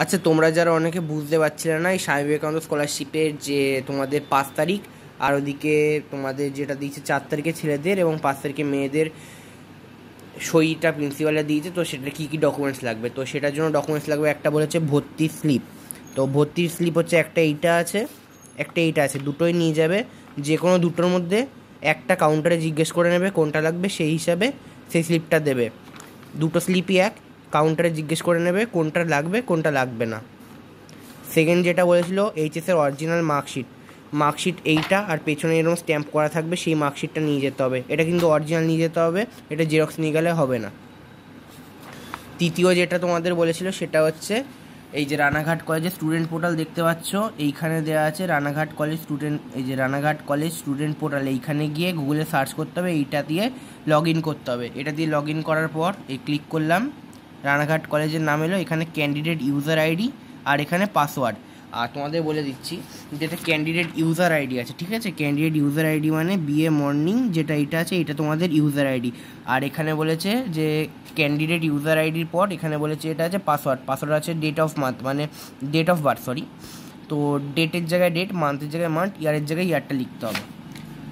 আচ্ছা, তোমরা যারা অনেকে বুঝতে পারছিলে না, এই স্বামী বিবেকানন্দ স্কলারশিপের যে তোমাদের 5 তারিখ আর ওদিকে তোমাদের যেটা দিয়েছে 4 তারিখে ছেলেদের এবং 5 তারিখে মেয়েদের সইটা প্রিন্সিপালের দিয়েছে, তো সেটা কী কী ডকুমেন্টস লাগবে। তো সেটার জন্য ডকুমেন্টস লাগবে, একটা বলেছে ভর্তির স্লিপ। তো ভর্তির স্লিপ হচ্ছে একটা এইটা আছে, দুটোই নিয়ে যাবে। যে কোনো দুটোর মধ্যে একটা কাউন্টারে জিজ্ঞেস করে নেবে কোনটা লাগবে, সেই হিসাবে সেই স্লিপটা দেবে। দুটো স্লিপই কাউন্টারে জিজ্ঞেস করে নেবে কোনটা লাগবে কোনটা লাগবে না। সেকেন্ড যেটা বলেছিল, এইচএসের অরিজিনাল মার্কশিট এইটা, আর পেছনে এরকম স্ট্যাম্প করা থাকবে, সেই মার্কশিটটা নিয়ে যেতে হবে। এটা কিন্তু অরিজিনাল নিয়ে যেতে হবে, এটা জেরক্স নিয়ে গেলে হবে না। তৃতীয় যেটা তোমাদের বলেছিল সেটা হচ্ছে এই যে রানাঘাট কলেজের স্টুডেন্ট পোর্টাল দেখতে পাচ্ছ, এইখানে দেওয়া আছে রানাঘাট কলেজ স্টুডেন্ট পোর্টাল। এইখানে গিয়ে গুগলে সার্চ করতে হবে, এইটা দিয়ে লগ ইন করতে হবে। এটা দিয়ে লগ ইন করার পর এই ক্লিক করলাম, রানাঘাট কলেজের নাম এলো, এখানে ক্যান্ডিডেট ইউজার আইডি আর এখানে পাসওয়ার্ড। আর তোমাদের বলে দিচ্ছি, যেটা ক্যান্ডিডেট ইউজার আইডি আছে, ঠিক আছে, ক্যান্ডিডেট ইউজার আইডি মানে বিএ মর্নিং যেটা এটা আছে, এটা তোমাদের ইউজার আইডি। আর এখানে বলেছে যে ক্যান্ডিডেট ইউজার আইডির পর এখানে বলেছে এটা আছে পাসওয়ার্ড আছে ডেট অফ বার্থ, তো ডেটের জায়গায় ডেট, মান্থের জায়গায় মান্থ, ইয়ারের জায়গায় ইয়ারটা লিখতে হবে।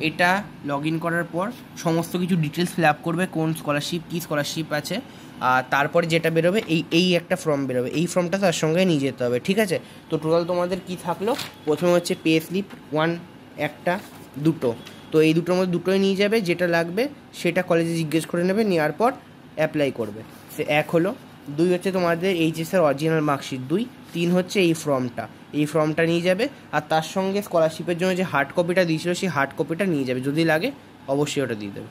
এটা লগ ইন করার পর সমস্ত কিছু ডিটেলস ফিল আপ করবে, কোন স্কলারশিপ কী স্কলারশিপ আছে। আর তারপরে যেটা বেরোবে এই একটা ফর্ম বেরোবে, এই ফর্মটা তার সঙ্গে নিয়ে যেতে হবে, ঠিক আছে। তো টোটাল তোমাদের কি থাকলো, প্রথমে হচ্ছে পে স্লিপ একটা, দুটো। তো এই দুটোর মধ্যে দুটোই নিয়ে যাবে, যেটা লাগবে সেটা কলেজে জিজ্ঞেস করে নেবে, নেওয়ার পর অ্যাপ্লাই করবে। সে এক হলো। দুই হচ্ছে তোমাদের এইচএসের অরিজিনাল মার্কশিট। তিন হচ্ছে এই ফর্মটা নিয়ে যাবে, আর তার সঙ্গে স্কলারশিপের জন্য যে হার্ড কপিটা দিয়েছিল সেই হার্ড কপিটা নিয়ে যাবে, যদি লাগে অবশ্যই ওটা দিয়ে দেবে।